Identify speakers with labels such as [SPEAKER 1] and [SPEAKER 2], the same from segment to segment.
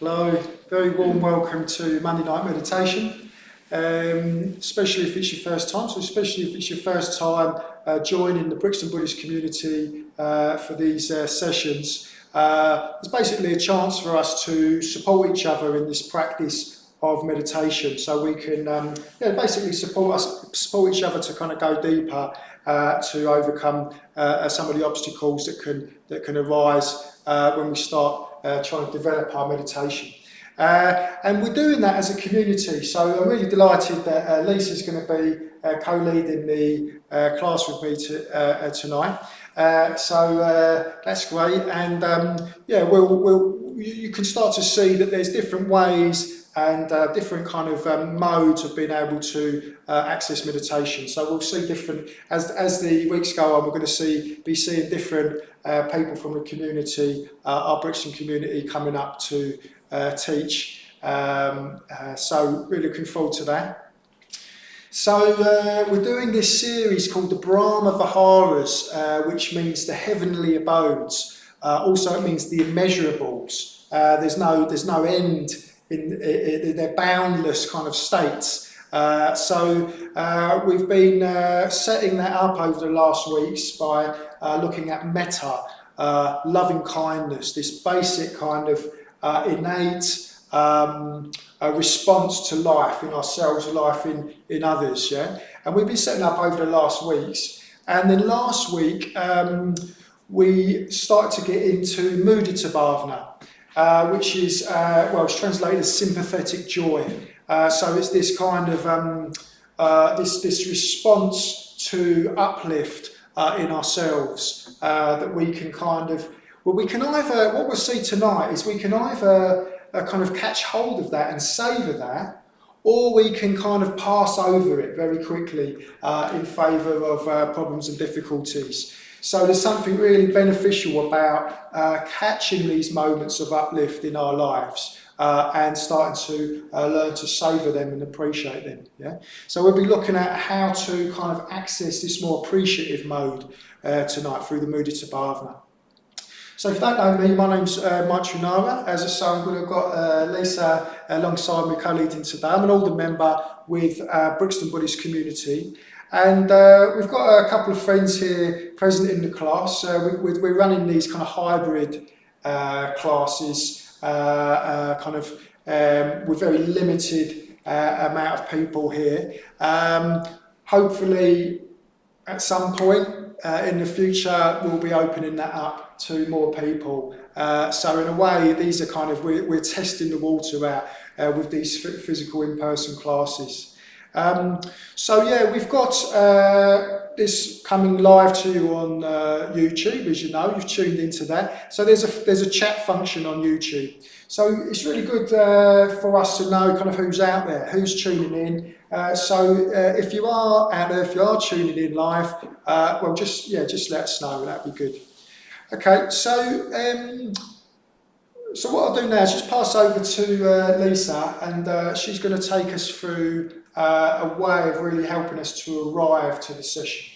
[SPEAKER 1] Hello, very warm welcome to Monday Night Meditation, especially if it's your first time, especially if it's your first time joining the Brixton Buddhist community for these sessions. It's basically a chance for us to support each other in this practice of meditation, so we can basically support each other to kind of go deeper, to overcome some of the obstacles that can arise when we start trying to develop our meditation. And we're doing that as a community, so I'm really delighted that Lisa's going to be co-leading the class with me tonight. So that's great, and you can start to see that there's different ways and different kind of modes of being able to access meditation. So we'll see different, as the weeks go on, we're going to be seeing different people from the community, our Brixton community, coming up to teach. So really looking forward to that. So we're doing this series called the Brahma Viharas, which means the heavenly abodes. Also it means the immeasurables. There's no end. They're boundless kind of states. So we've been setting that up over the last weeks by looking at metta, loving kindness, this basic kind of innate response to life in ourselves, life in others. Yeah, and we've been setting up over the last weeks. And then last week we started to get into Mudita Bhavana. Which is, it's translated as sympathetic joy. So it's this kind of, this response to uplift in ourselves that we can kind of, what we'll see tonight is we can either kind of catch hold of that and savour that, or we can kind of pass over it very quickly in favour of problems and difficulties. So there's something really beneficial about catching these moments of uplift in our lives and starting to learn to savour them and appreciate them. Yeah. So we'll be looking at how to kind of access this more appreciative mode tonight through the Mudita Bhavana. So if you don't know me, my name's Mudita Bhavana. As I say, I've got Lisa alongside me co-leading today. I'm an older member with Brixton Buddhist community. And we've got a couple of friends here present in the class. We're running these kind of hybrid classes, with very limited amount of people here. Hopefully, at some point in the future, we'll be opening that up to more people. So in a way, these are kind of, we're testing the water out with these physical in-person classes. We've got this coming live to you on YouTube, as you know, you've tuned into that. So there's a chat function on YouTube. So it's really good for us to know kind of who's out there, who's tuning in. If you are out there, if you are tuning in live, just let us know, that'd be good. Okay, so what I'll do now is just pass over to Lisa, and she's going to take us through a way of really helping us to arrive to the session.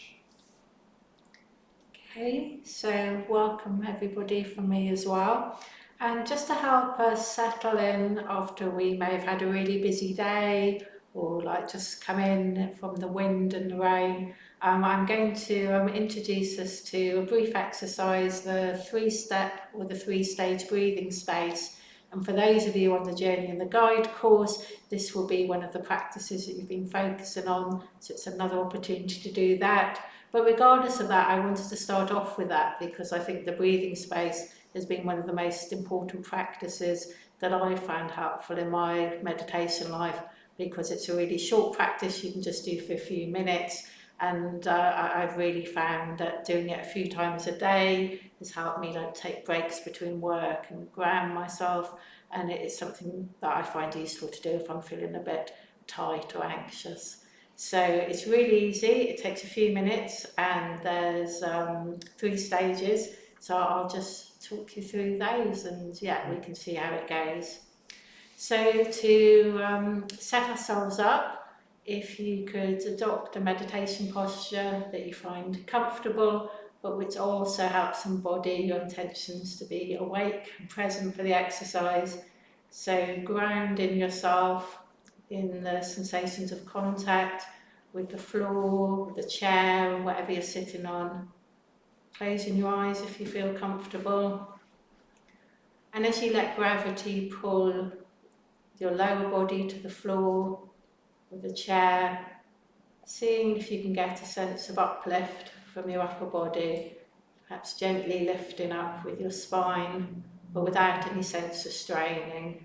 [SPEAKER 2] Okay, so welcome everybody from me as well. And just to help us settle in after we may have had a really busy day or like just come in from the wind and the rain, I'm going to introduce us to a brief exercise, the 3-step or the 3-stage breathing space. And for those of you on the Journey and the Guide course, this will be one of the practices that you've been focusing on, so it's another opportunity to do that. But regardless of that, I wanted to start off with that because I think the breathing space has been one of the most important practices that I found helpful in my meditation life, because it's a really short practice you can just do for a few minutes. And I've really found that doing it a few times a day has helped me take breaks between work and ground myself, and it is something that I find useful to do if I'm feeling a bit tight or anxious. So it's really easy, it takes a few minutes, and there's 3 stages, so I'll just talk you through those, and we can see how it goes. So to set ourselves up, if you could adopt a meditation posture that you find comfortable, but which also helps embody your intentions to be awake and present for the exercise. So grounding yourself in the sensations of contact with the floor, the chair, or whatever you're sitting on. Closing your eyes if you feel comfortable. And as you let gravity pull your lower body to the floor or the chair, seeing if you can get a sense of uplift from your upper body, perhaps gently lifting up with your spine, but without any sense of straining.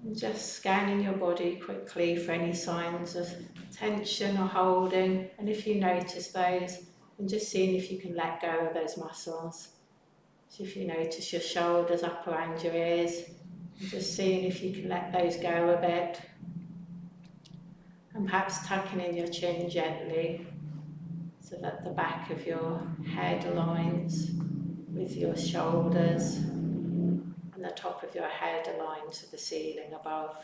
[SPEAKER 2] And just scanning your body quickly for any signs of tension or holding, and if you notice those, and just seeing if you can let go of those muscles. So if you notice your shoulders up around your ears, and just seeing if you can let those go a bit. And perhaps tucking in your chin gently, so that the back of your head aligns with your shoulders, and the top of your head aligns with the ceiling above.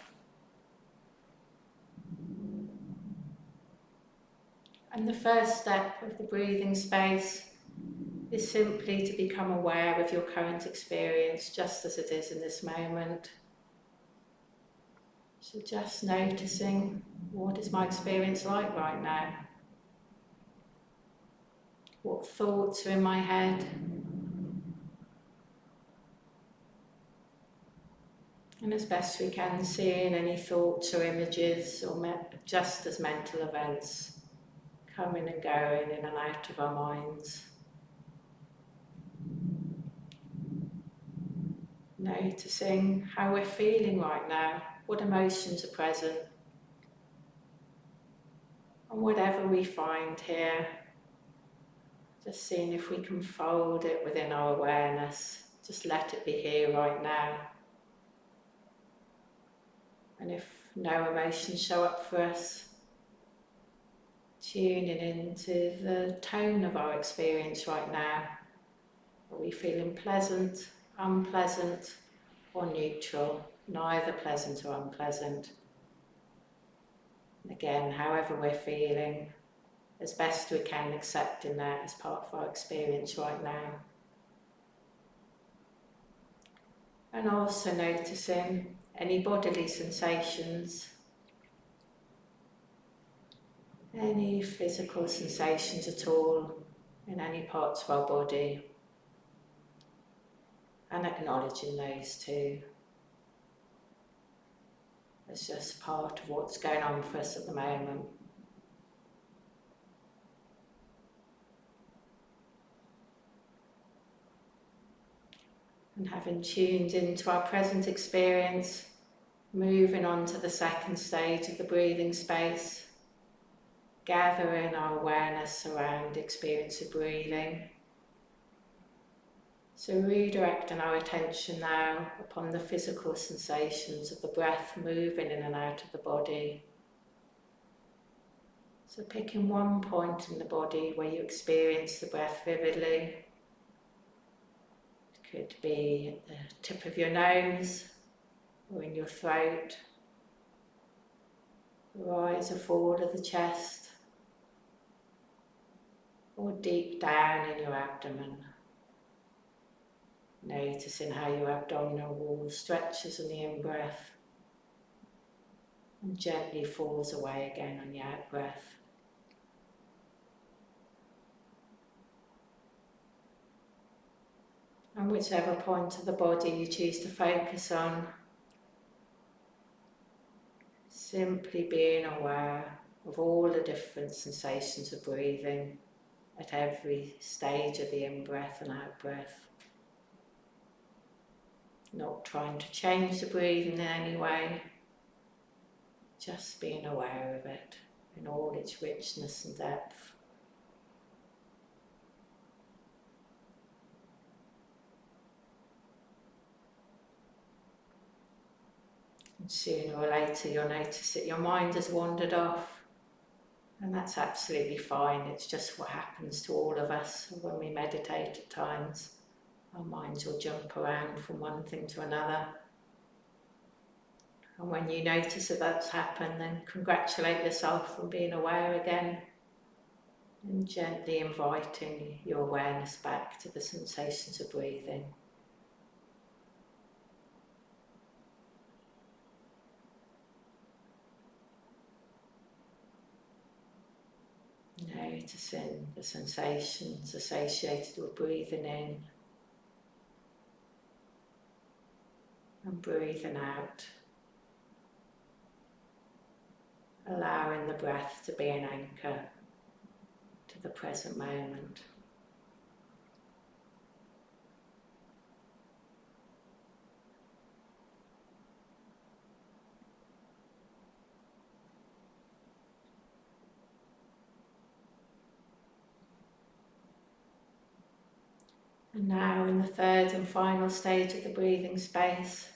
[SPEAKER 2] And the first step of the breathing space is simply to become aware of your current experience just as it is in this moment. So just noticing, what is my experience like right now? What thoughts are in my head? And as best we can, seeing any thoughts or images or just as mental events coming and going in and out of our minds. Noticing how we're feeling right now, what emotions are present. And whatever we find here, just seeing if we can fold it within our awareness. Just let it be here right now. And if no emotions show up for us, tuning into the tone of our experience right now. Are we feeling pleasant, unpleasant, or neutral? Neither pleasant or unpleasant. And again, however we're feeling, as best we can, accepting that as part of our experience right now. And also noticing any bodily sensations, any physical sensations at all in any parts of our body, and acknowledging those too as just part of what's going on for us at the moment. And having tuned into our present experience, moving on to the second stage of the breathing space, gathering our awareness around the experience of breathing. So redirecting our attention now upon the physical sensations of the breath moving in and out of the body. So picking one point in the body where you experience the breath vividly. Could be at the tip of your nose or in your throat, the rise or fall of the chest, or deep down in your abdomen. Noticing how your abdominal wall stretches on the in-breath and gently falls away again on the out-breath. And whichever point of the body you choose to focus on, simply being aware of all the different sensations of breathing at every stage of the in-breath and out-breath. Not trying to change the breathing in any way, just being aware of it in all its richness and depth. And sooner or later you'll notice that your mind has wandered off, and that's absolutely fine. It's just what happens to all of us when we meditate at times. Our minds will jump around from one thing to another. And when you notice that that's happened, then congratulate yourself on being aware again and gently inviting your awareness back to the sensations of breathing. Noticing the sensations associated with breathing in and breathing out, allowing the breath to be an anchor to the present moment. And now, in the third and final stage of the breathing space,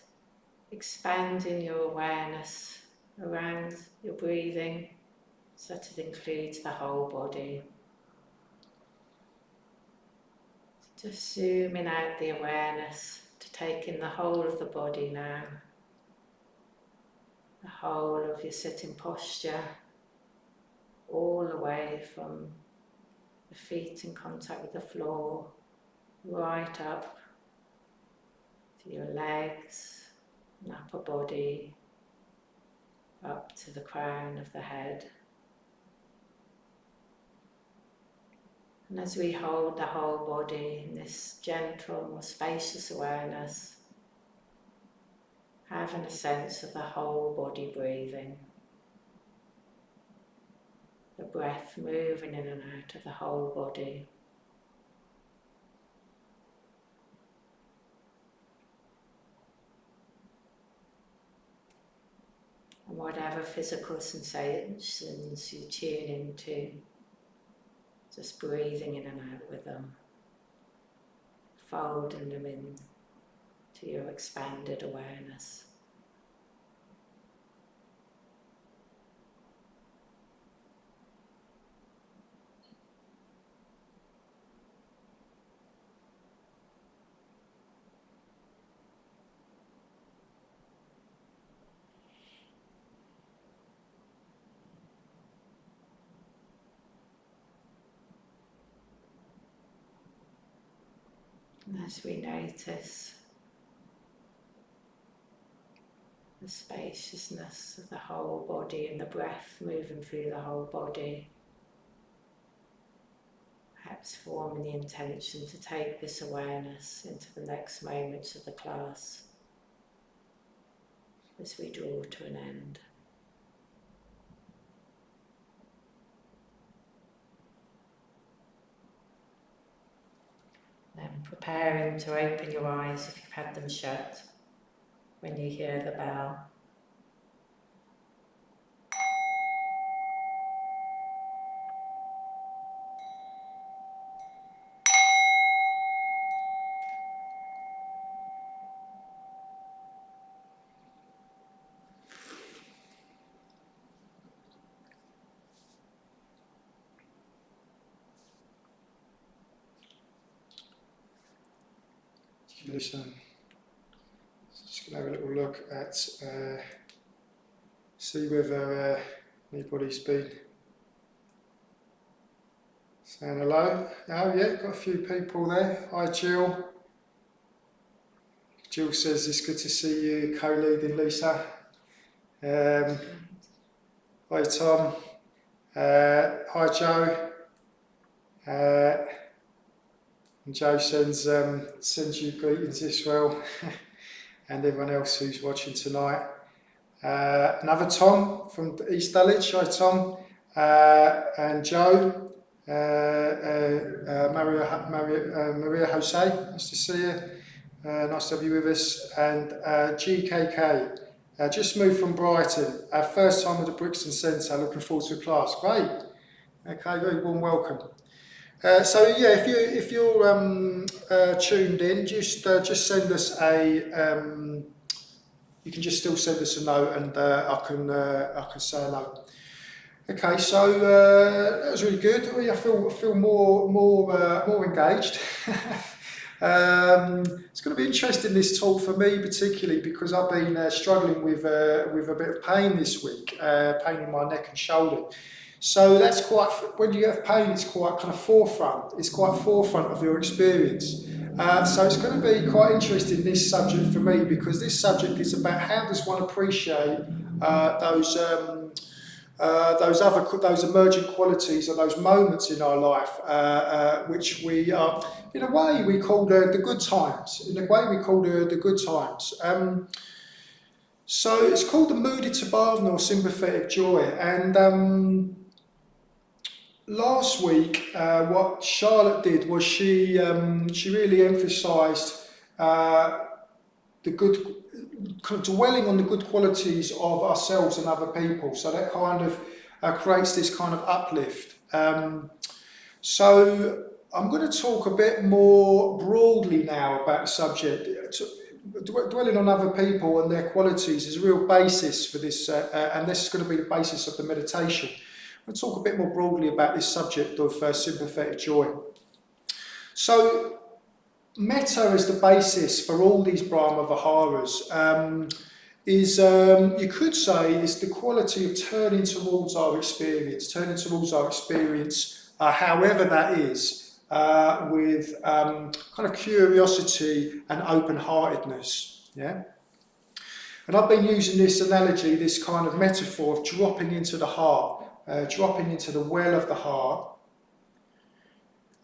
[SPEAKER 2] expanding your awareness around your breathing so that it includes the whole body. Just zooming out the awareness to take in the whole of the body now, the whole of your sitting posture, all the way from the feet in contact with the floor, right up to your legs and upper body, up to the crown of the head. And as we hold the whole body in this gentle, more spacious awareness, having a sense of the whole body breathing, the breath moving in and out of the whole body. And whatever physical sensations you tune into, just breathing in and out with them, folding them in to your expanded awareness. And as we notice the spaciousness of the whole body and the breath moving through the whole body, perhaps forming the intention to take this awareness into the next moments of the class as we draw to an end. Then preparing to open your eyes if you've had them shut when you hear the bell.
[SPEAKER 1] Listen, just going to have a little look at, see whether anybody's been saying hello. Oh yeah, got a few people there. Hi Jill. Jill says it's good to see you co-leading, Lisa. Hi Tom. Hi Joe. And Joe sends you greetings as well, and everyone else who's watching tonight. Another Tom from East Dulwich. Hi Tom. And Joe. Maria Jose. Nice to see you. Nice to have you with us. And GKK. Just moved from Brighton. First time at the Brixton Centre. Looking forward to the class. Great. Okay, very warm welcome. So yeah, if you're tuned in, just send us a. You can just still send us a note, and I can say hello. Okay, so that was really good. I feel more engaged. It's going to be interesting, this talk for me particularly, because I've been struggling with a bit of pain this week, pain in my neck and shoulder. So that's quite, when you have pain, it's quite kind of forefront. It's quite forefront of your experience. So it's going to be quite interesting, this subject for me, because this subject is about how does one appreciate those those emergent qualities or those moments in our life, which we are, in a way, we call the good times. In a way, we call the good times. So it's called the Mudita Bhavana or Sympathetic Joy. And last week, what Charlotte did was she really emphasised the good, kind of dwelling on the good qualities of ourselves and other people. So that kind of creates this kind of uplift. So I'm going to talk a bit more broadly now about the subject. Dwelling on other people and their qualities is a real basis for this, and this is going to be the basis of the meditation. We'll talk a bit more broadly about this subject of sympathetic joy. So metta as the basis for all these Brahma Viharas you could say, is the quality of turning towards our experience, however that is, with kind of curiosity and open-heartedness. Yeah. And I've been using this analogy, this kind of metaphor of dropping into the heart, dropping into the well of the heart.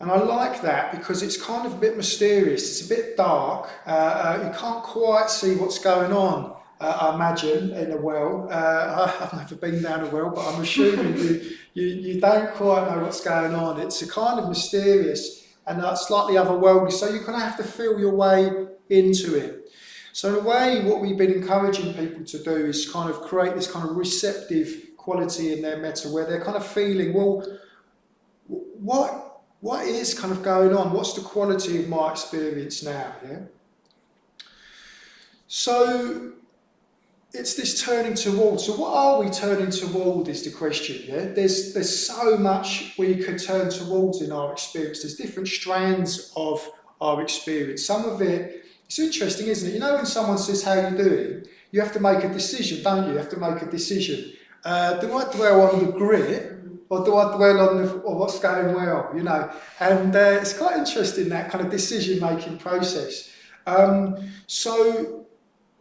[SPEAKER 1] And I like that because it's kind of a bit mysterious, it's a bit dark, you can't quite see what's going on, I imagine, in a well. I've never been down a well, but I'm assuming you don't quite know what's going on. It's a kind of mysterious and slightly otherworldly, so you're going to have to feel your way into it. So in a way, what we've been encouraging people to do is kind of create this kind of receptive quality in their metta, where they're kind of feeling, well, what is kind of going on? What's the quality of my experience now? Yeah. So it's this turning toward. So what are we turning toward is the question. Yeah. There's so much we could turn towards in our experience. There's different strands of our experience. Some of it, it's interesting, isn't it? You know, when someone says, "How are you doing?" You have to make a decision, don't you? You have to make a decision. Do I dwell on the grit? Or do I dwell on what's going well, you know? And it's quite interesting, that kind of decision-making process. So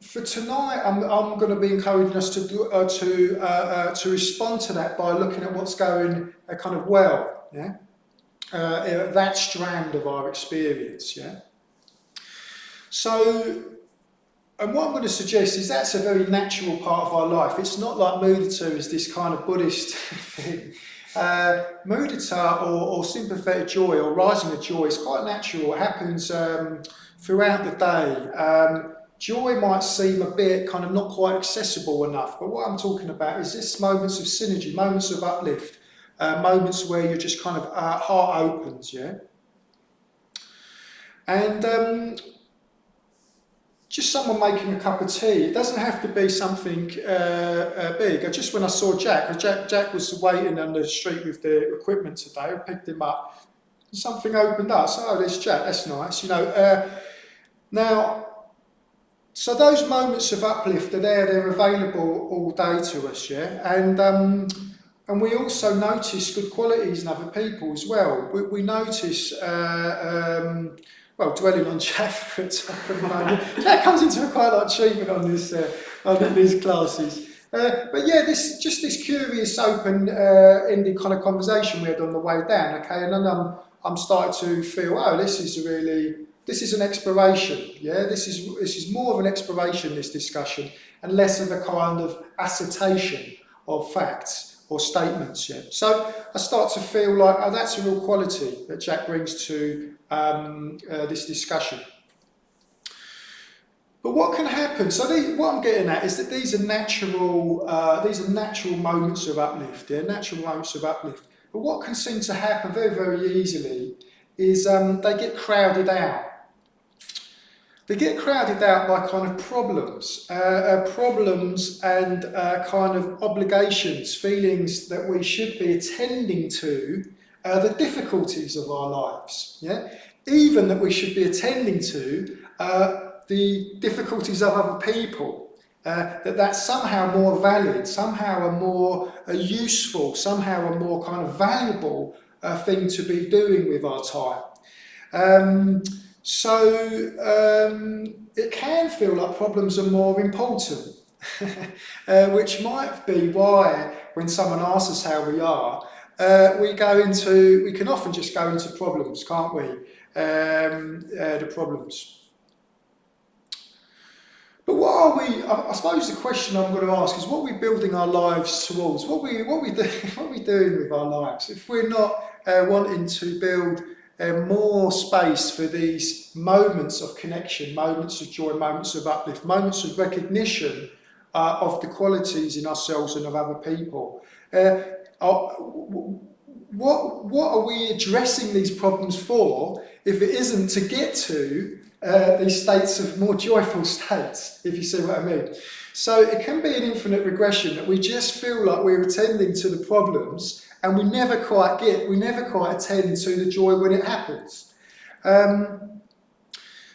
[SPEAKER 1] for tonight, I'm going to be encouraging us to respond to that by looking at what's going kind of well, yeah? That strand of our experience, yeah? So, and what I'm going to suggest is that's a very natural part of our life. It's not like mudita is this kind of Buddhist thing. Mudita or sympathetic joy or rising of joy is quite natural. It happens throughout the day. Joy might seem a bit kind of not quite accessible enough, but what I'm talking about is this moments of synergy, moments of uplift, moments where you're just kind of heart opens, yeah? And just someone making a cup of tea. It doesn't have to be something big. Just when I saw Jack was waiting on the street with the equipment today. I picked him up. Something opened up. So, oh, there's Jack. That's nice. You know. Now, so those moments of uplift are there. They're available all day to us. Yeah. And we also notice good qualities in other people as well. We notice. Well, dwelling on Jack for a moment. Jack comes into quite a lot of treatment on these classes. But yeah, this curious, open-ended kind of conversation we had on the way down. Okay, and then I'm starting to feel, oh, this is an exploration. Yeah, this is more of an exploration, this discussion, and less of a kind of assertion of facts or statements. Yeah. So I start to feel like, oh, that's a real quality that Jack brings to this discussion. But what can happen? So what I'm getting at is that these are natural moments of uplift. They're natural moments of uplift. But what can seem to happen very, very easily is they get crowded out. They get crowded out by kind of problems and kind of obligations, feelings that we should be attending to, the difficulties of our lives. Yeah, even that we should be attending to the difficulties of other people. That's somehow more valid, somehow a more useful, somehow a more kind of valuable thing to be doing with our time. So it can feel like problems are more important which might be why when someone asks us how we are, we can often just go into problems, can't we? The problems. But what are we? I suppose the question I'm going to ask is, what are we building our lives towards? What are we doing with our lives? If we're not wanting to build more space for these moments of connection, moments of joy, moments of uplift, moments of recognition of the qualities in ourselves and of other people, what are we addressing these problems for if it isn't to get to these states of more joyful states, if you see what I mean? So it can be an infinite regression that we just feel like we're attending to the problems and we never quite attend to the joy when it happens.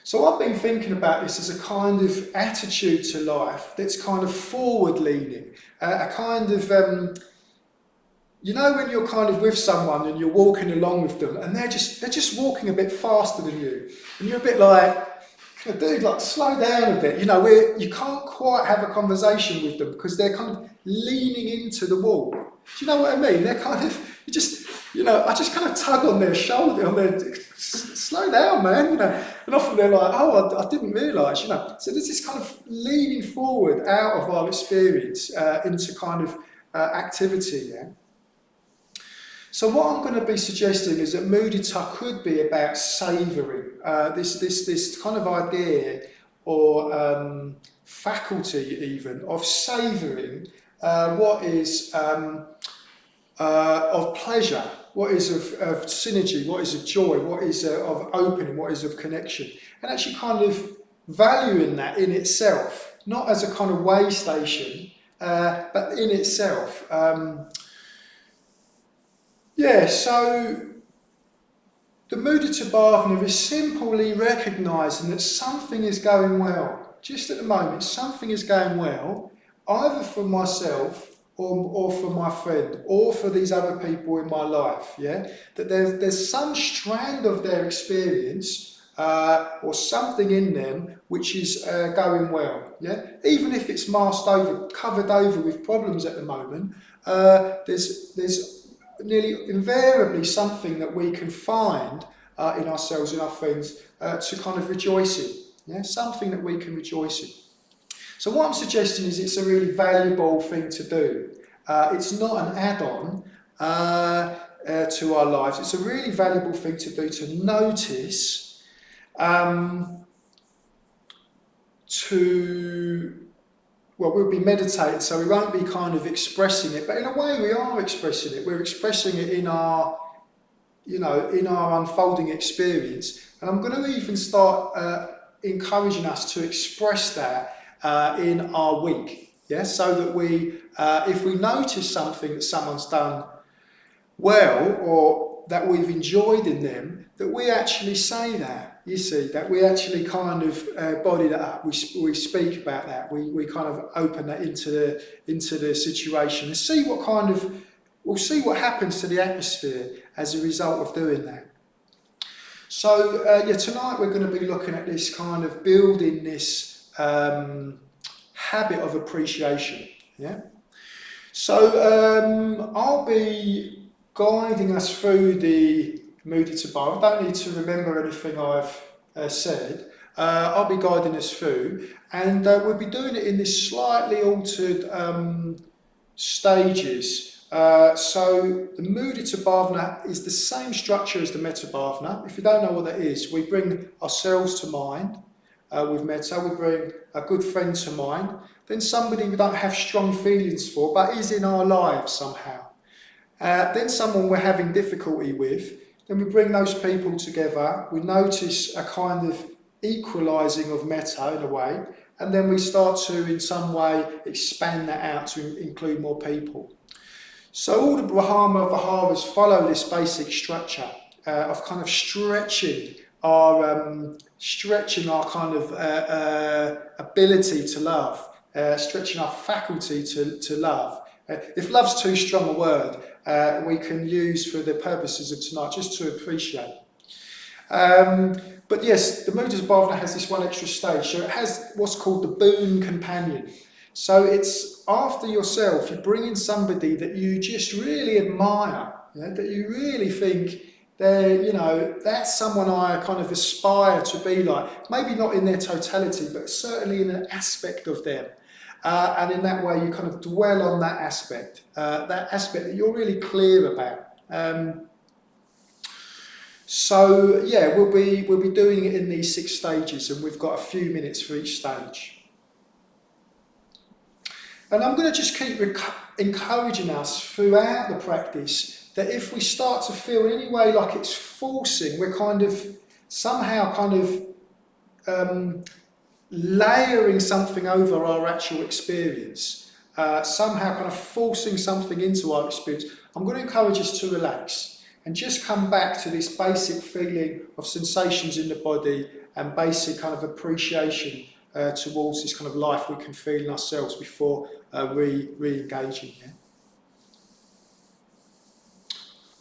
[SPEAKER 1] So I've been thinking about this as a kind of attitude to life that's kind of forward-leaning, a kind of, you know, when you're kind of with someone and you're walking along with them and they're just walking a bit faster than you, and you're a bit like, dude, like slow down a bit, you know, where you can't quite have a conversation with them because they're kind of leaning into the wall. Do you know what I mean? They're kind of, I just kind of tug on their shoulder, slow down, man, you know. And often they're like, oh, I didn't realise, you know. So there's this kind of leaning forward out of our experience into kind of activity, yeah. So what I'm going to be suggesting is that mudita could be about savouring, this kind of idea or faculty even of savouring what is of pleasure, what is of synergy, what is of joy, what is of opening, what is of connection, and actually kind of valuing that in itself, not as a kind of way station, but in itself. So the Mudita Bhavana is simply recognising that something is going well. Just at the moment, something is going well, either for myself or for my friend, or for these other people in my life, yeah? That there's some strand of their experience or something in them which is going well, yeah? Even if it's covered over with problems at the moment, there's nearly invariably something that we can find in ourselves, in our friends, to kind of rejoice in, yeah? Something that we can rejoice in. So what I'm suggesting is it's a really valuable thing to do. It's not an add-on to our lives. It's a really valuable thing to do, to notice, we'll be meditating, so we won't be kind of expressing it, but in a way we are expressing it. We're expressing it in our unfolding experience. And I'm going to even start encouraging us to express that in our week, yeah, so that we, if we notice something that someone's done well or that we've enjoyed in them, that we actually say that, you see, that we actually kind of body that up, we speak about that, we kind of open that into the situation and see we'll see what happens to the atmosphere as a result of doing that. So tonight we're going to be looking at this kind of building this habit of appreciation, yeah? So I'll be guiding us through the Mudita Bhavana. I don't need to remember anything I've said. I'll be guiding us through, and we'll be doing it in this slightly altered stages. So the Mudita Bhavana is the same structure as the Metta Bhavana. If you don't know what that is, we bring ourselves to mind with metta, we bring a good friend to mind, then somebody we don't have strong feelings for but is in our lives somehow. Then someone we're having difficulty with, then we bring those people together, we notice a kind of equalising of metta in a way, and then we start to in some way expand that out to include more people. So all the Brahma Viharas follow this basic structure of kind of stretching our kind of ability to love, stretching our faculty to love. If love's too strong a word, we can use for the purposes of tonight just to appreciate. But yes, the Mudita Bhavana has this one extra stage, so it has what's called the boon companion. So it's after yourself, you bring in somebody that you just really admire, that you really think that's someone I kind of aspire to be like. Maybe not in their totality, but certainly in an aspect of them. And in that way, you kind of dwell on that aspect that you're really clear about. So yeah, we'll be doing it in these 6 stages, and we've got a few minutes for each stage. And I'm going to just keep encouraging us throughout the practice that if we start to feel in any way like it's forcing, we're kind of somehow layering something over our actual experience, somehow kind of forcing something into our experience. I'm going to encourage us to relax and just come back to this basic feeling of sensations in the body and basic kind of appreciation towards this kind of life we can feel in ourselves before re-engaging. Yeah?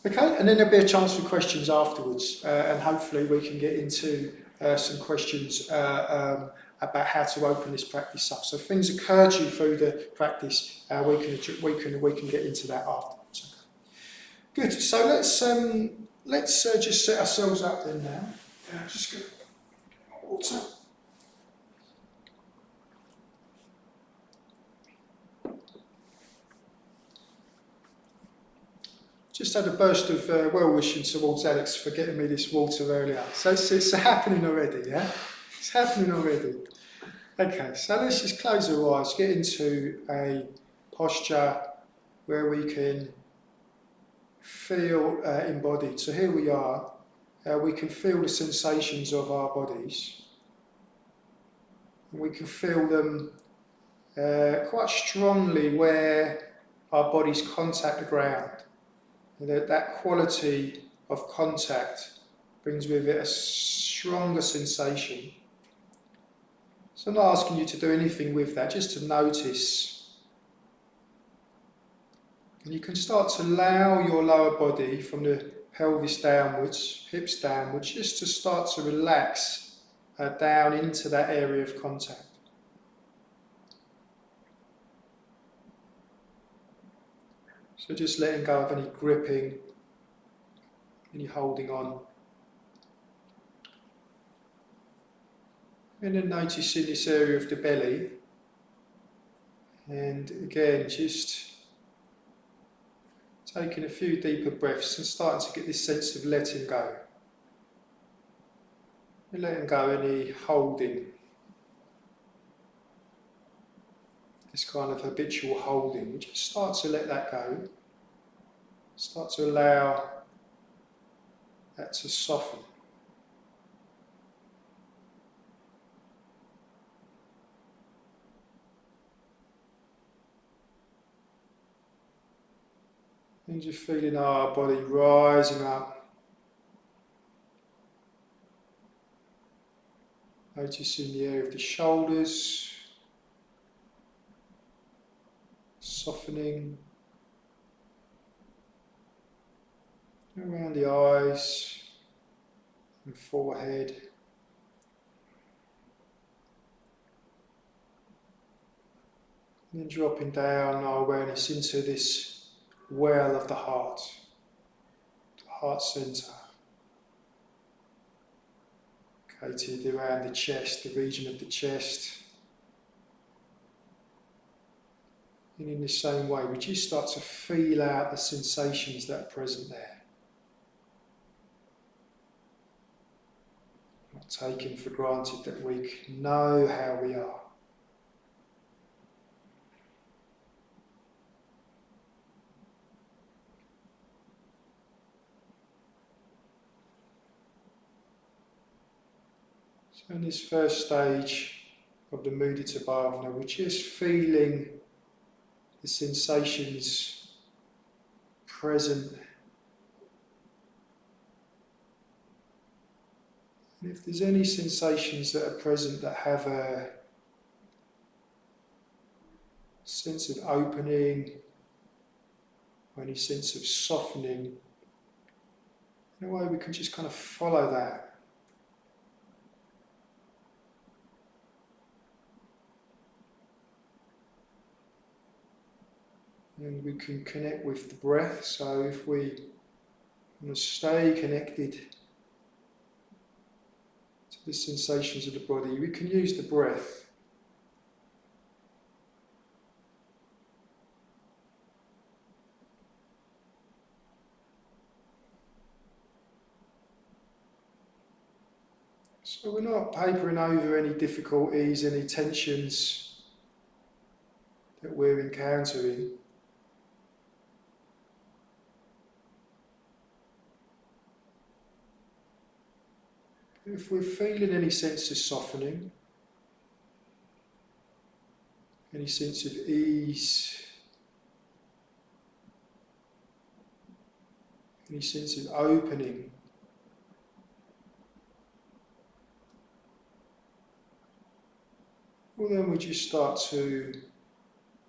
[SPEAKER 1] Okay, and then there'll be a chance for questions afterwards, and hopefully we can get into some questions about how to open this practice up. So if things occur to you through the practice, we can get into that afterwards. Okay. Good. So let's just set ourselves up then now. Just get water. Just had a burst of well-wishing towards Alex for getting me this water earlier. So it's happening already, yeah? It's happening already. Okay, so let's just close our eyes, get into a posture where we can feel embodied. So here we are. We can feel the sensations of our bodies. And we can feel them quite strongly where our bodies contact the ground. That quality of contact brings with it a stronger sensation. So I'm not asking you to do anything with that, just to notice. And you can start to allow your lower body from the pelvis downwards, hips downwards, just to start to relax down into that area of contact. So just letting go of any gripping, any holding on. And then noticing this area of the belly. And again, just taking a few deeper breaths and starting to get this sense of letting go. And letting go any holding. This kind of habitual holding. We just start to let that go. Start to allow that to soften. And just feeling our body rising up. Noticing the area of the shoulders. Softening. Around the eyes and forehead. And then dropping down our awareness into this well of the heart centre. Located around the chest, the region of the chest. And in the same way, we just start to feel out the sensations that are present there. Not taking for granted that we know how we are. So in this first stage of the Mudita Bhavana, we're just feeling the sensations present. And if there's any sensations that are present that have a sense of opening, or any sense of softening, in a way we can just kind of follow that. And we can connect with the breath. So if we want to stay connected to the sensations of the body, we can use the breath. So we're not papering over any difficulties, any tensions that we're encountering. If we're feeling any sense of softening, any sense of ease, any sense of opening, well then we just start to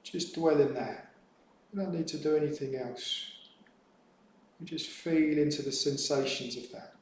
[SPEAKER 1] just dwell in that. We don't need to do anything else. We just feel into the sensations of that.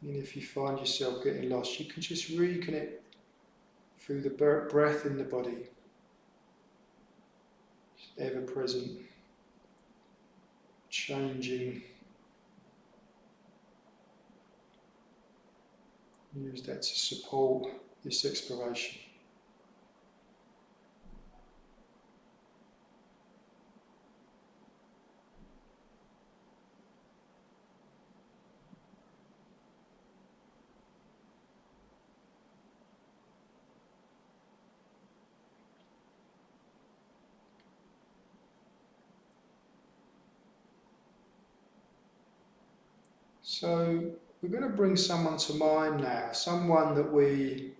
[SPEAKER 1] And if you find yourself getting lost, you can just reconnect through the breath in the body. It's ever present, changing. Use that to support this exploration. So we're going to bring someone to mind now, someone that we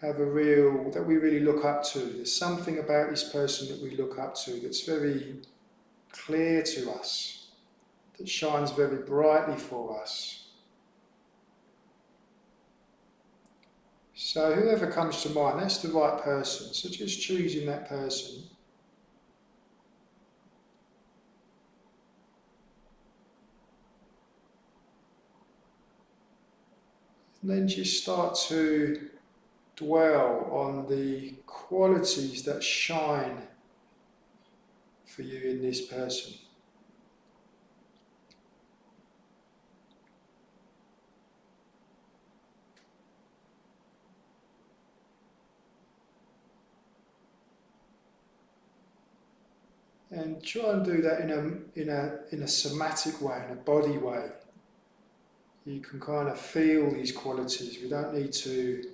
[SPEAKER 1] really look up to. There's something about this person that we look up to that's very clear to us, that shines very brightly for us. So whoever comes to mind, that's the right person. So just choosing that person. And then just start to dwell on the qualities that shine for you in this person. And try and do that in a somatic way, in a body way. You can kind of feel these qualities. We don't need to,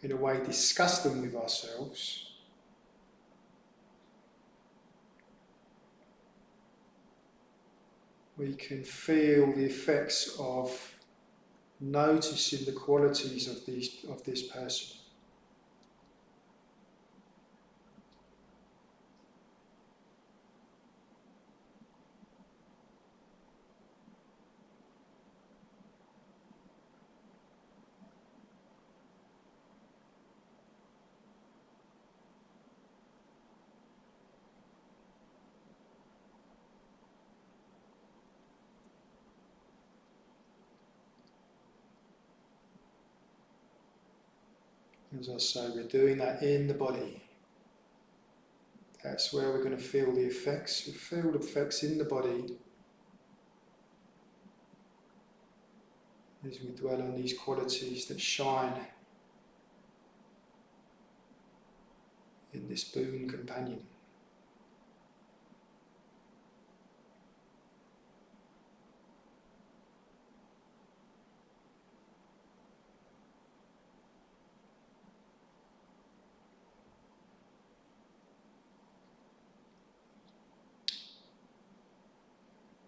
[SPEAKER 1] in a way, discuss them with ourselves. We can feel the effects of noticing the qualities of this person. As I say, we're doing that in the body. That's where we're going to feel the effects. We feel the effects in the body as we dwell on these qualities that shine in this boon companion.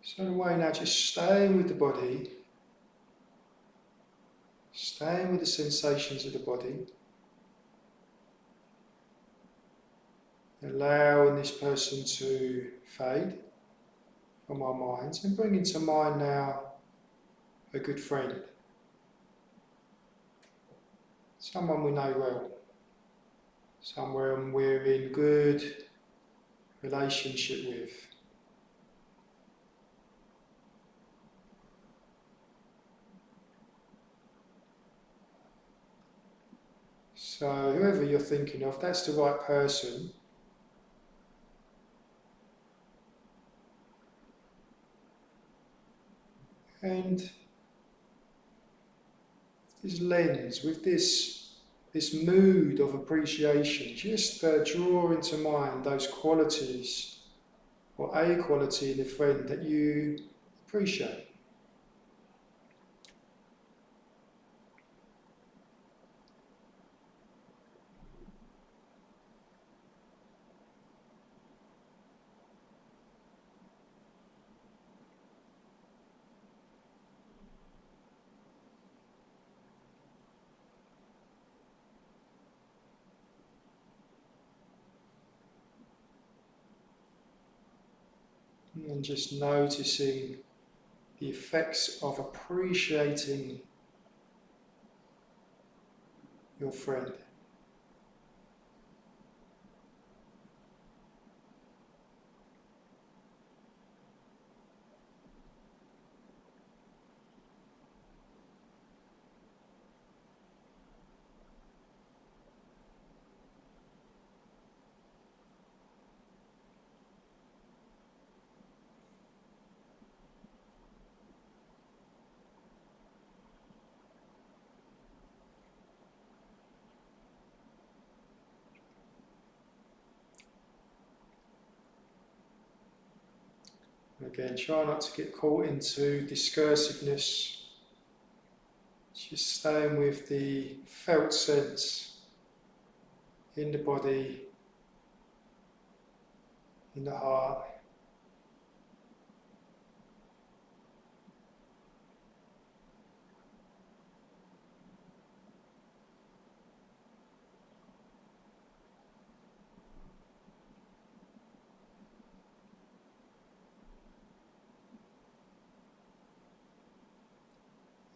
[SPEAKER 1] So in a way now, just staying with the body, staying with the sensations of the body, allowing this person to fade from our minds, and bring into mind now a good friend, someone we know well, someone we're in good relationship with. So whoever you're thinking of, that's the right person. And this lens, with this mood of appreciation, just draw into mind those qualities or a quality in a friend that you appreciate. And just noticing the effects of appreciating your friend. And again, try not to get caught into discursiveness. Just staying with the felt sense in the body, in the heart.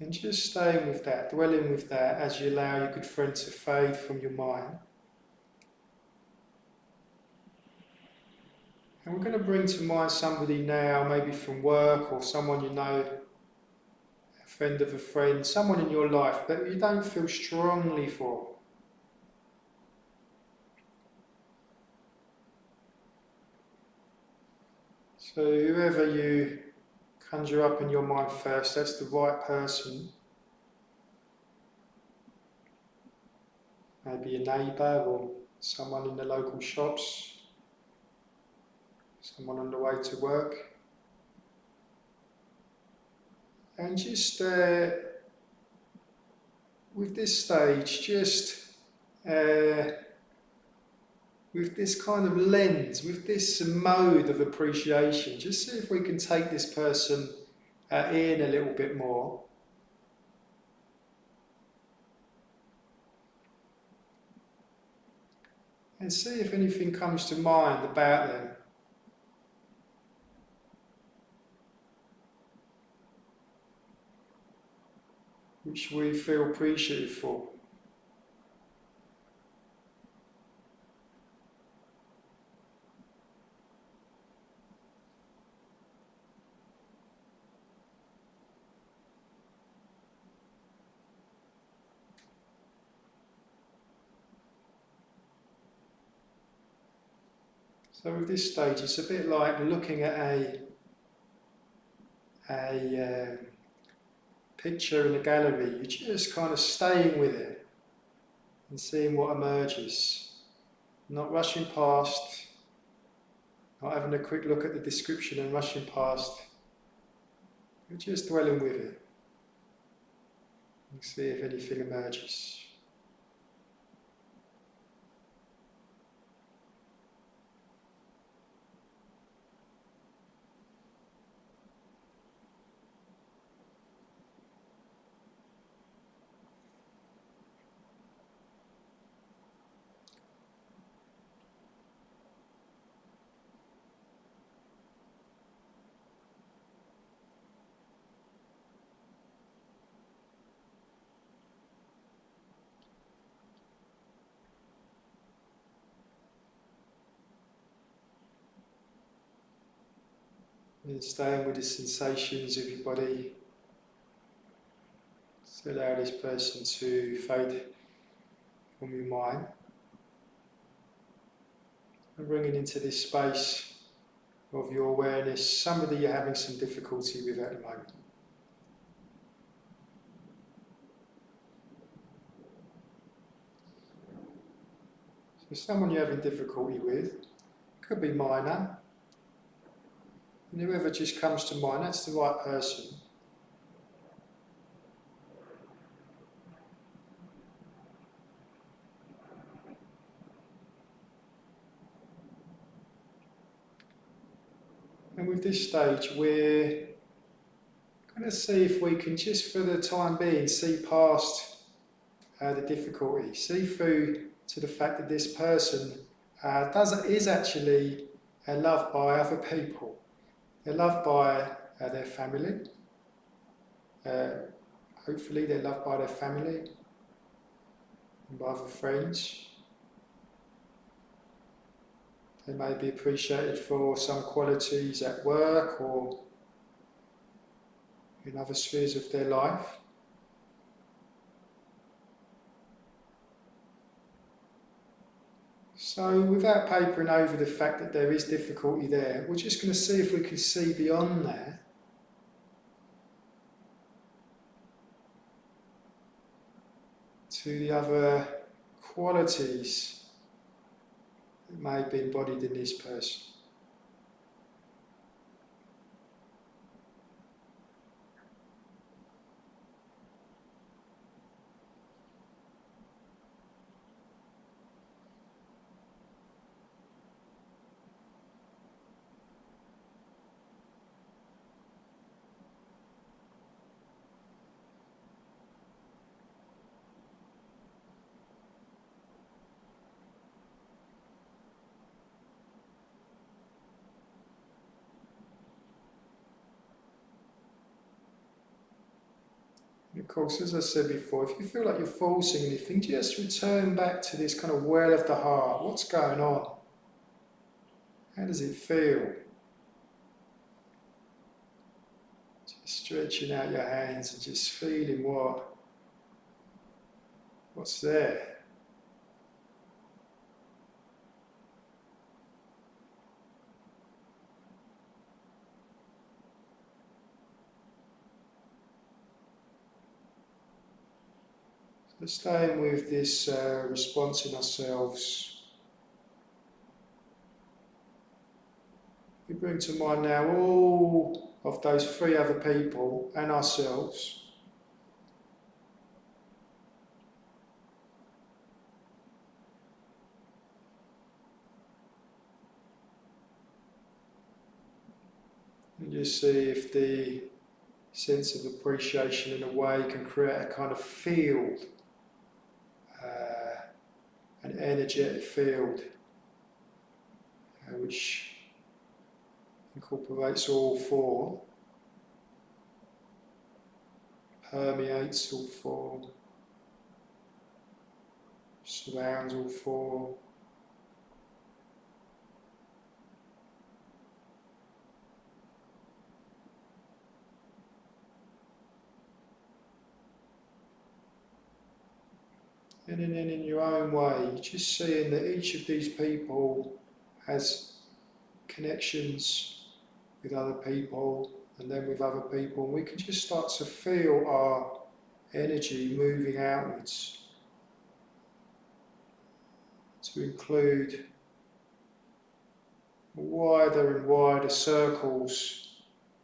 [SPEAKER 1] And just staying with that, dwelling with that as you allow your good friend to fade from your mind. And we're going to bring to mind somebody now, maybe from work or someone you know, a friend of a friend, someone in your life that you don't feel strongly for. So whoever you conjure up in your mind first, that's the right person. Maybe a neighbour or someone in the local shops, someone on the way to work. And just with this stage, just with this kind of lens, with this mode of appreciation, just see if we can take this person in a little bit more. And see if anything comes to mind about them. Which we feel appreciative for. So with this stage, it's a bit like looking at a picture in a gallery. You're just kind of staying with it and seeing what emerges. Not rushing past, not having a quick look at the description and rushing past. You're just dwelling with it and see if anything emerges. And staying with the sensations of your body. So allow this person to fade from your mind. And bringing into this space of your awareness somebody you're having some difficulty with at the moment. So someone you're having difficulty with, could be minor, and whoever just comes to mind, that's the right person. And with this stage, we're going to see if we can just for the time being see past the difficulty, see through to the fact that this person is actually loved by other people. They're loved by their family. Hopefully they're loved by their family and by other friends. They may be appreciated for some qualities at work or in other spheres of their life. So without papering over the fact that there is difficulty there, we're just going to see if we can see beyond that. To the other qualities that may be embodied in this person. Of course, as I said before, if you feel like you're forcing anything, just return back to this kind of well of the heart. What's going on? How does it feel? Just stretching out your hands and just feeling what's there. So staying with this response in ourselves, we bring to mind now all of those three other people and ourselves. And just see if the sense of appreciation in a way can create a kind of field, an energetic field, which incorporates all four, permeates all four, surrounds all four. And then in your own way, just seeing that each of these people has connections with other people and then with other people, and we can just start to feel our energy moving outwards to include wider and wider circles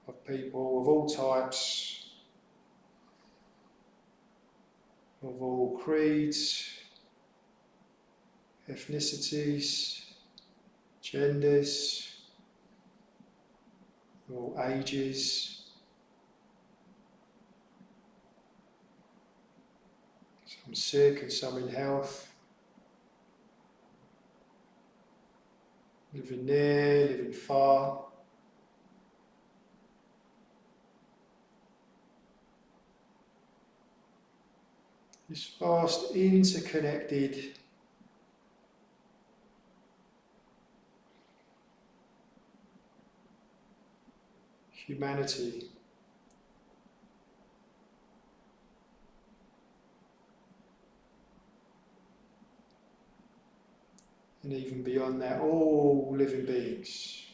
[SPEAKER 1] of people of all types, of all creeds, ethnicities, genders, all ages. Some sick and some in health, living near, living far. This vast interconnected humanity. And even beyond that, all living beings.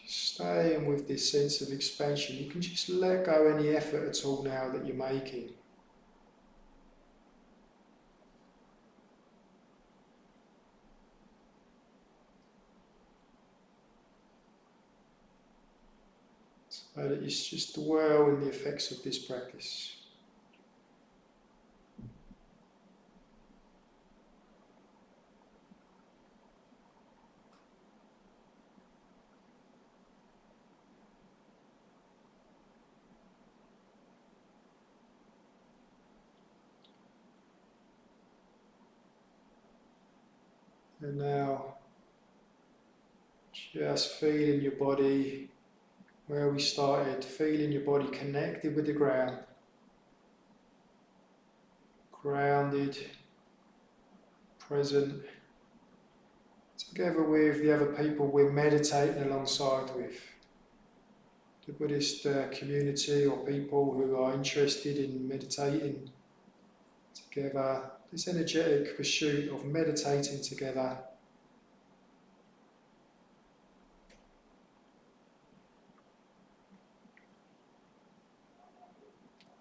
[SPEAKER 1] Staying with this sense of expansion, you can just let go any effort at all now that you're making. So that you just dwell in the effects of this practice. And now, just feeling your body where we started, feeling your body connected with the ground, grounded, present, together with the other people we're meditating alongside with, the Buddhist community or people who are interested in meditating together. This energetic pursuit of meditating together.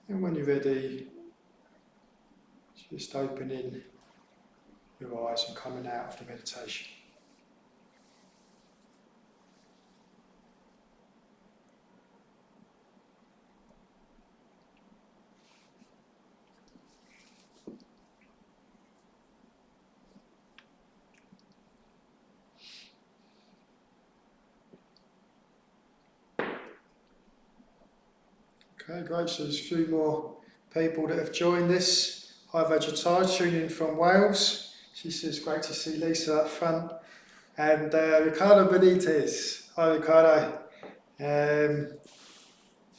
[SPEAKER 1] And when you're ready, just opening your eyes and coming out of the meditation. Okay, great. So there's a few more people that have joined this. Hi Vajratai, tuning in from Wales. She says, great to see Lisa up front. And Ricardo Benitez. Hi Ricardo.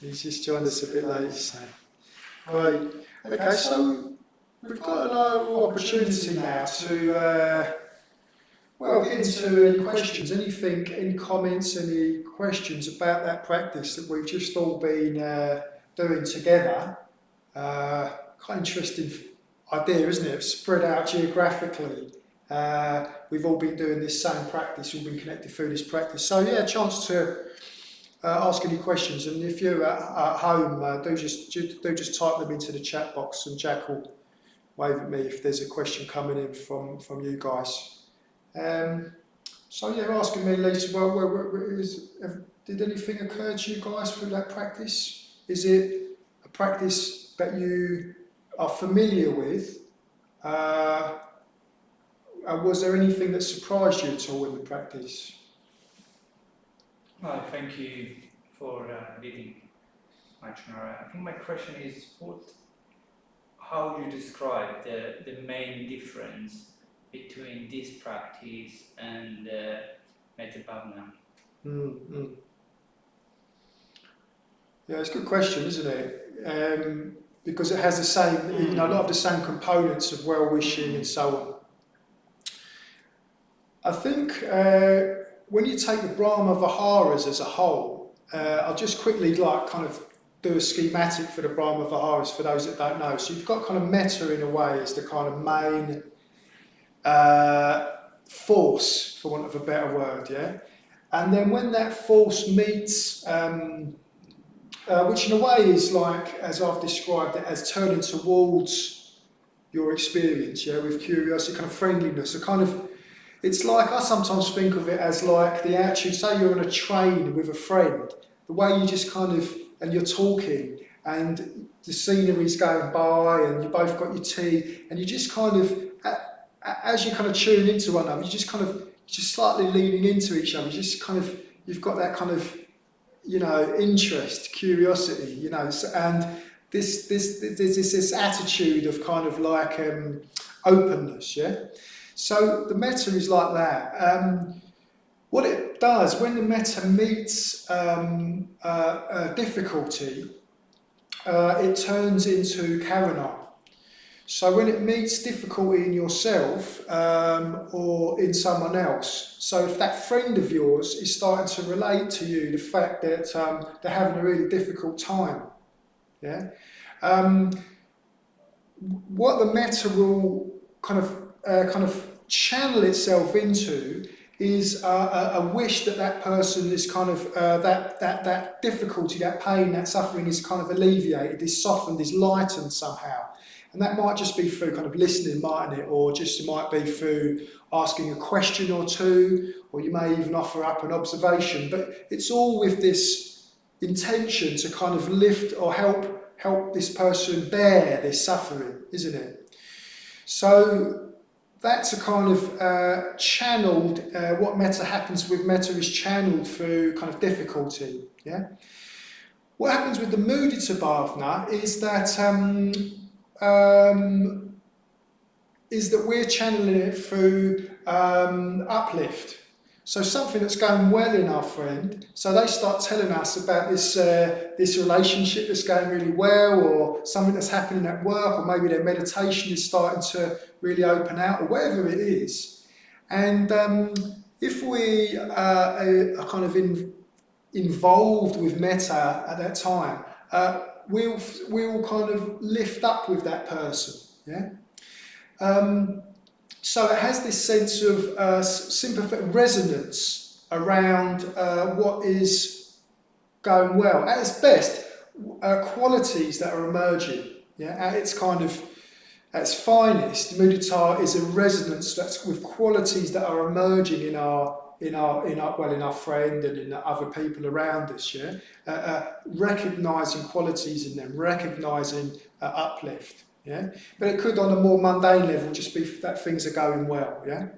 [SPEAKER 1] He's just joined us a bit late. So. Great. Okay, so we've got another opportunity now to get into any questions, anything, any comments, any questions about that practice that we've just all been doing together. Quite interesting idea, isn't it? Spread out geographically. We've all been doing this same practice, we've been connected through this practice. So yeah, a chance to ask any questions, and if you're at home, do just type them into the chat box, and Jack will wave at me if there's a question coming in from you guys. So yeah, asking me, Lisa, did anything occur to you guys through that practice? Is it a practice that you are familiar with? Was there anything that surprised you at all in the practice?
[SPEAKER 3] Well, thank you for leading my channel. I think my question is, how you describe the main difference between this practice and Mudita Bhavana?
[SPEAKER 1] Yeah, it's a good question, isn't it? Because it has the same, a lot of the same components of well-wishing and so on. I think when you take the Brahma Viharas as a whole, I'll just quickly do a schematic for the Brahma Viharas for those that don't know. So you've got kind of metta in a way as the kind of main force, for want of a better word, yeah? And then when that force meets, which in a way is like, as I've described it, as turning towards your experience, yeah, with curiosity, kind of friendliness, it's like, I sometimes think of it as like the attitude, say you're on a train with a friend, the way you just and you're talking, and the scenery's going by, and you both got your tea, and you just as you tune into one another, you just slightly leaning into each other, you've got that interest, curiosity, and there's this attitude of kind of like openness, yeah. So the metta is like that. What it does when the metta meets difficulty, it turns into karuna. So when it meets difficulty in yourself or in someone else, so if that friend of yours is starting to relate to you the fact that they're having a really difficult time, yeah, what the metta will kind of channel itself into is a wish that that person is kind of that difficulty, that pain, that suffering is kind of alleviated, is softened, is lightened somehow. And that might just be through kind of listening, mightn't it? Or just it might be through asking a question or two, or you may even offer up an observation. But it's all with this intention to kind of lift or help this person bear this suffering, isn't it? So that's a kind of channeled, what metta happens with metta is channeled through kind of difficulty, yeah? What happens with the Mudita Bhavana is that we're channeling it through uplift. So something that's going well in our friend, so they start telling us about this relationship that's going really well, or something that's happening at work, or maybe their meditation is starting to really open out, or whatever it is. And if we are kind of involved with metta at that time, we'll kind of lift up with that person, yeah. So it has this sense of sympathetic resonance around what is going well. At its best, qualities that are emerging. Yeah, at its finest, mudita is a resonance that's with qualities that are emerging in our friend and in the other people around us. Yeah, recognizing qualities in them, recognizing uplift. Yeah, but it could, on a more mundane level, just be that things are going well. Yeah,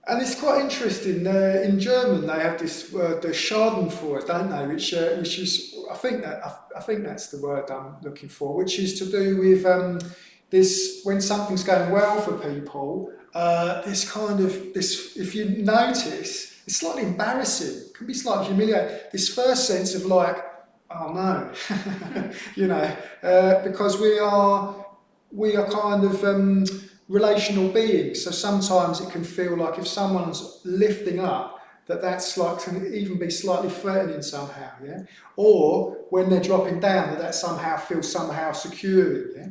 [SPEAKER 1] and it's quite interesting. In German, they have this word, the Schadenfreude, don't they? Which is, I think that's the word I'm looking for. Which is to do with this when something's going well for people. This, if you notice, it's slightly embarrassing. It can be slightly humiliating. This first sense of like, oh no, because we are kind of relational beings. So sometimes it can feel like if someone's lifting up, that's like can even be slightly threatening somehow, yeah. Or when they're dropping down, that somehow feels somehow securing, yeah.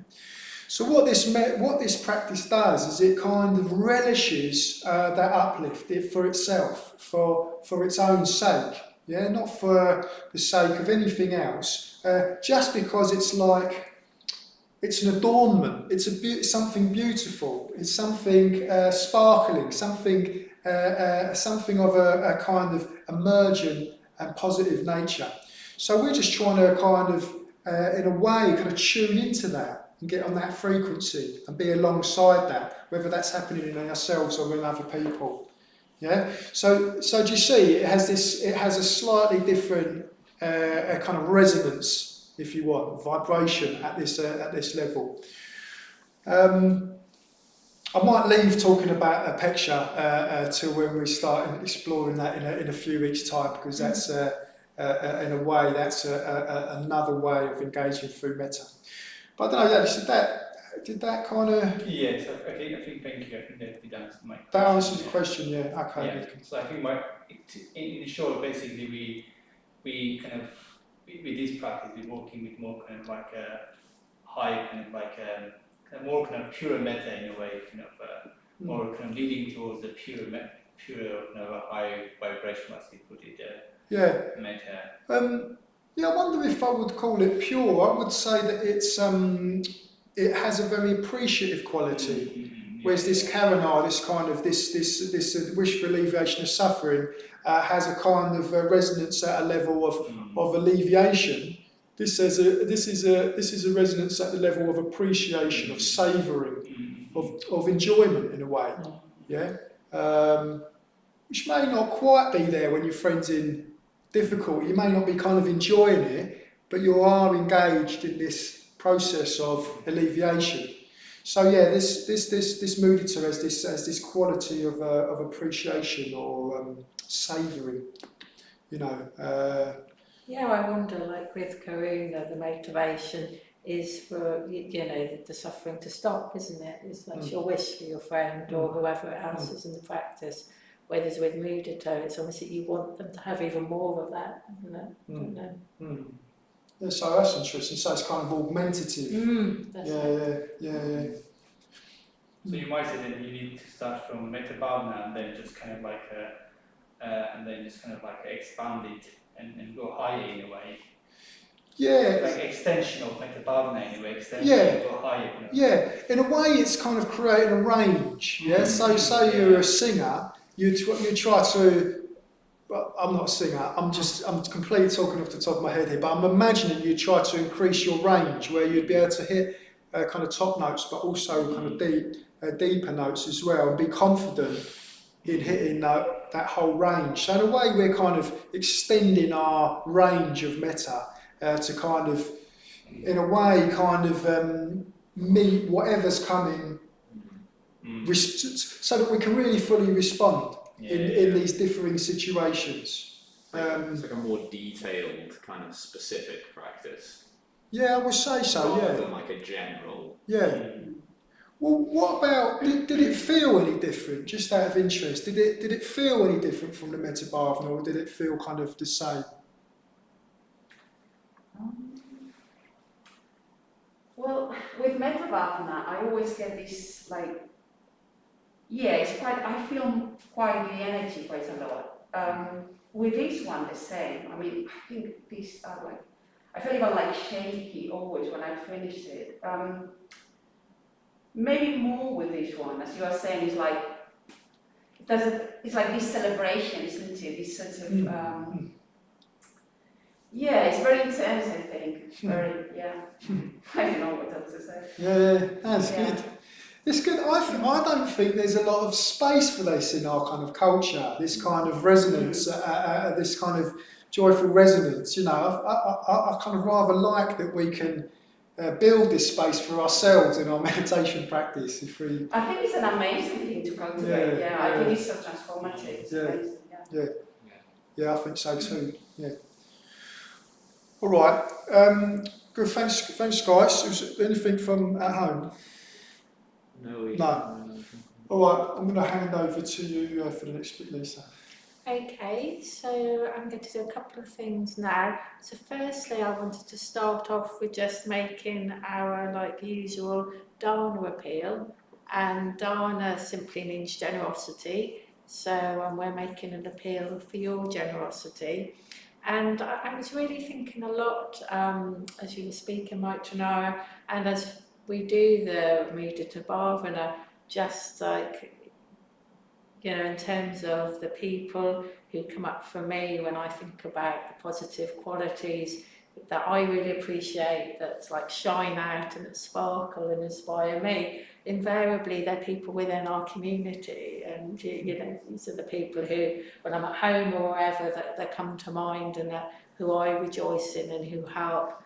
[SPEAKER 1] So what this practice does is it kind of relishes that uplift for itself, for its own sake. Yeah, not for the sake of anything else, just because it's like, it's an adornment, it's something beautiful, it's something sparkling, something of a kind of emergent and positive nature. So we're just trying to kind of, in a way, kind of tune into that and get on that frequency and be alongside that, whether that's happening in ourselves or in other people. Yeah, so do you see? It has a slightly different kind of resonance, if you want, vibration at this level. I might leave talking about apeksha till when we start exploring that in a few weeks' time, because that's in a way that's another way of engaging through metta. But I don't know, Alice, did that kind of...
[SPEAKER 3] Yes, I think thank you. I think that did answer my question.
[SPEAKER 1] That answers the question, yeah. Okay.
[SPEAKER 3] Yeah. So I think in short, basically, we kind of, with this practice, we're working with more kind of like a high, kind of like a more kind of pure metta in a way, kind of more kind of leading towards the pure kind of a high vibration, as we put it. Metta.
[SPEAKER 1] Yeah, I wonder if I would call it pure. I would say that it has a very appreciative quality, whereas this karuna, this kind of this wish for alleviation of suffering, has a kind of resonance at a level of alleviation. This is a resonance at the level of appreciation, of savouring, of enjoyment in a way, yeah. Which may not quite be there when your friend's in difficulty. You may not be kind of enjoying it, but you are engaged in this process of alleviation. So yeah, this mudita has this quality of appreciation or savouring, you know.
[SPEAKER 2] Yeah, I wonder, like with Karuna, the motivation is for, you know, the suffering to stop, isn't it? It's like your wish for your friend or whoever else is in the practice. Whereas with Mudita, it's almost that you want them to have even more of that, isn't it? Don't know.
[SPEAKER 1] Yeah, so that's interesting. So it's kind of augmentative.
[SPEAKER 2] That's
[SPEAKER 1] Yeah.
[SPEAKER 3] So you might say that you need to start from Metta Bhavana and then just kind of like expand it and go higher in a way.
[SPEAKER 1] Yeah.
[SPEAKER 3] Like extension of Metta Bhavana in a way,
[SPEAKER 1] Yeah.
[SPEAKER 3] go higher. You know?
[SPEAKER 1] Yeah, in a way it's kind of creating a range. Yeah, so say you're a singer, you try to. Well, I'm not a singer. I'm completely talking off the top of my head here, but I'm imagining you try to increase your range where you'd be able to hit kind of top notes, but also kind of deeper notes as well, and be confident in hitting that whole range. So in a way, we're kind of extending our range of metta to kind of, in a way, kind of meet whatever's coming, so that we can really fully respond. In these differing situations.
[SPEAKER 4] It's like a more detailed, kind of specific practice.
[SPEAKER 1] Yeah, I would say so,
[SPEAKER 4] rather than like a general.
[SPEAKER 1] Yeah. Well, what about, did it feel any different, just out of interest? Did it feel any different from the Metta Bhavana, or did it feel kind of the same?
[SPEAKER 5] Well, with Metta Bhavana, I always get this like, I feel quite the energy quite a lot. With this one, the same. I mean, I think these are like, I feel even like shaky always when I finish it. Maybe more with this one, as you are saying, it's like, it's like this celebration, isn't it? This sort of, it's very intense, I think. Very, I don't know what else to say.
[SPEAKER 1] Yeah, that's good. It's good. I don't think there's a lot of space for this in our kind of culture, this kind of resonance, this kind of joyful resonance. You know, I kind of rather like that we can build this space for ourselves in our meditation practice. If we,
[SPEAKER 5] I think it's an amazing thing to cultivate. I think it's so transformative. It's amazing,
[SPEAKER 1] yeah, I think so too. Yeah. All right. Good. Thanks, guys. Was there anything from at home? No. All right, I'm going to hand over to you for the next bit, Lisa.
[SPEAKER 2] Okay, so I'm going to do a couple of things now. So firstly, I wanted to start off with just making our usual dana appeal, and dana simply means generosity. So we're making an appeal for your generosity. And I was really thinking a lot as you were speaking, Maitranara, and as we do the Mudita Bhavana, just in terms of the people who come up for me when I think about the positive qualities that I really appreciate, that shine out and that sparkle and inspire me. Invariably, they're people within our community, and these are the people who, when I'm at home or wherever, that come to mind, and who I rejoice in and who help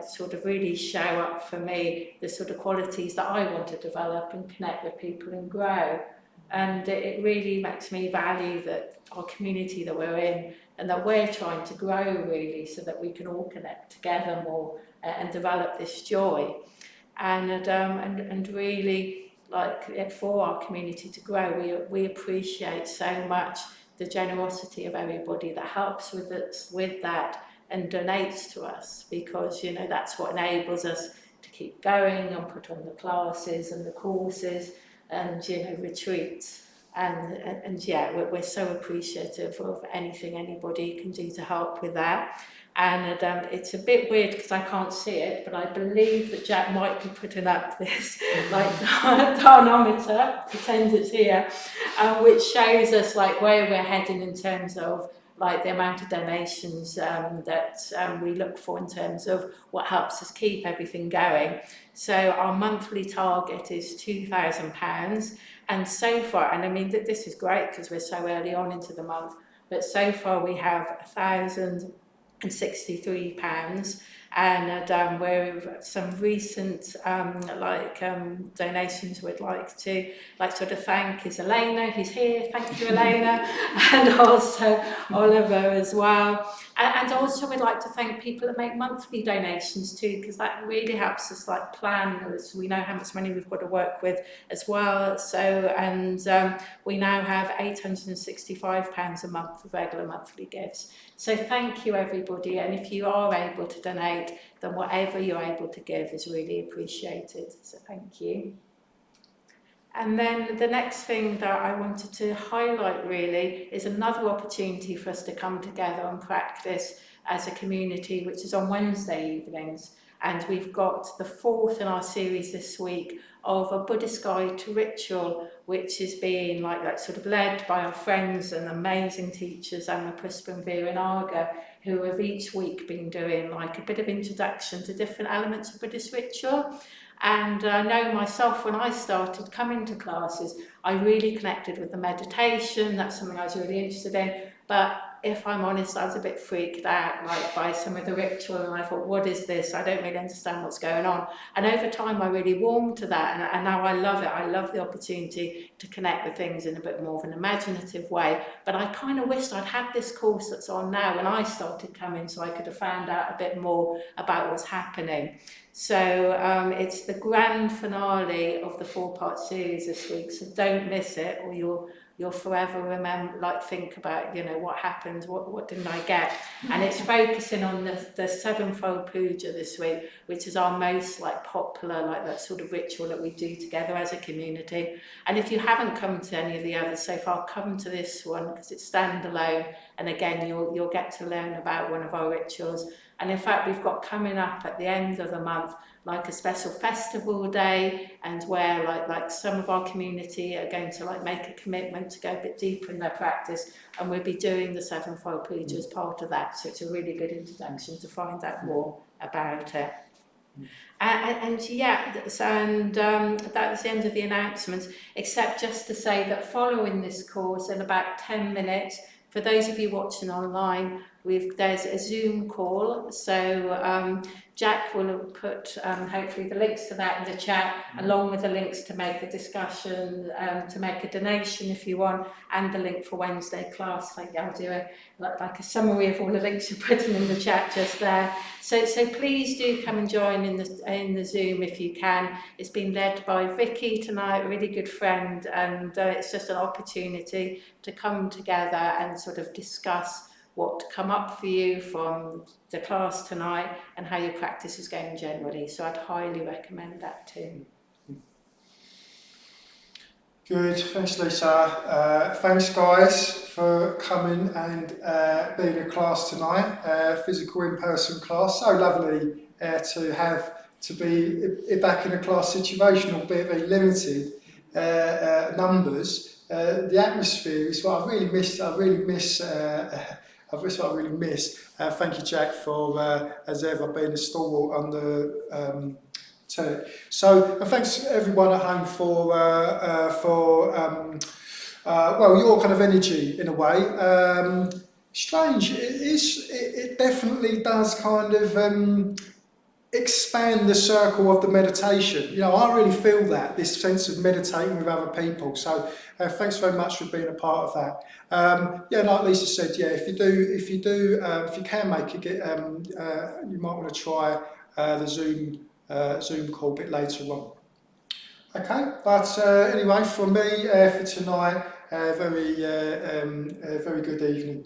[SPEAKER 2] sort of really show up for me the sort of qualities that I want to develop and connect with people and grow. And it really makes me value that our community that we're in, and that we're trying to grow really, so that we can all connect together more and develop this joy. And really, for our community to grow, we appreciate so much the generosity of everybody that helps with that and donates to us, because that's what enables us to keep going and put on the classes and the courses and retreats, and we're so appreciative of anything anybody can do to help with that. And it's a bit weird because I can't see it, but I believe that Jack might be putting up this dynamometer, pretend it's here, which shows us where we're heading in terms of the amount of donations that we look for in terms of what helps us keep everything going. So our monthly target is £2,000, and so far, and I mean this is great because we're so early on into the month, but so far we have 1,000 and we're some recent donations we'd like to sort of thank is Elena, who's here. Thank you, Elena, and also Oliver as well. And also we'd like to thank people that make monthly donations too, because that really helps us like plan, so we know how much money we've got to work with as well. So, and we now have £865 a month of regular monthly gifts. So thank you everybody, and if you are able to donate, then whatever you're able to give is really appreciated. So thank you. And then the next thing that I wanted to highlight really is another opportunity for us to come together and practice as a community, which is on Wednesday evenings. And we've got the fourth in our series this week of a Buddhist guide to ritual, which is being like sort of led by our friends and amazing teachers, Amma Prispa and Vera Naga, who have each week been doing like a bit of introduction to different elements of Buddhist ritual. And I know myself, when I started coming to classes, I really connected with the meditation. That's something I was really interested in. But if I'm honest, I was a bit freaked out by some of the ritual, and I thought, what is this? I don't really understand what's going on. And over time, I really warmed to that, and now I love it. I love the opportunity to connect with things in a bit more of an imaginative way. But I kind of wished I'd had this course that's on now when I started coming, so I could have found out a bit more about what's happening. So it's the grand finale of the 4-part series this week, so don't miss it, or you'll forever remember, think about, what happened, what didn't I get? And it's focusing on the sevenfold puja this week, which is our most popular, that sort of ritual that we do together as a community. And if you haven't come to any of the others so far, come to this one, because it's standalone, and again, you'll get to learn about one of our rituals. And in fact, we've got coming up at the end of the month, a special festival day, and where some of our community are going to make a commitment to go a bit deeper in their practice, and we'll be doing the sevenfold puja as part of that. So it's a really good introduction to find out more about it. And that's the end of the announcements, except just to say that following this course, in about 10 minutes, for those of you watching online, there's a Zoom call, so Jack will put hopefully the links to that in the chat, along with the links to make a discussion, to make a donation if you want, and the link for Wednesday class. I'll do a summary of all the links you're putting in the chat just there. So please do come and join in the Zoom if you can. It's been led by Vicky tonight, a really good friend, and it's just an opportunity to come together and sort of discuss what come up for you from the class tonight and how your practice is going generally. So I'd highly recommend that too.
[SPEAKER 1] Good, thanks Lisa. Thanks guys for coming and being a class tonight, physical in-person class. So lovely to be back in a class situation, albeit very limited numbers. The atmosphere is what I really miss. That's what I really miss. Thank you, Jack, for, as ever, being a stalwart on the turret. So, and thanks everyone at home for your kind of energy in a way. Strange, it definitely does kind of expand the circle of the meditation. I really feel this sense of meditating with other people. So thanks very much for being a part of that. Like Lisa said, if you can make it, you might want to try the Zoom call a bit later on. Okay, but anyway, from me for tonight, very good evening.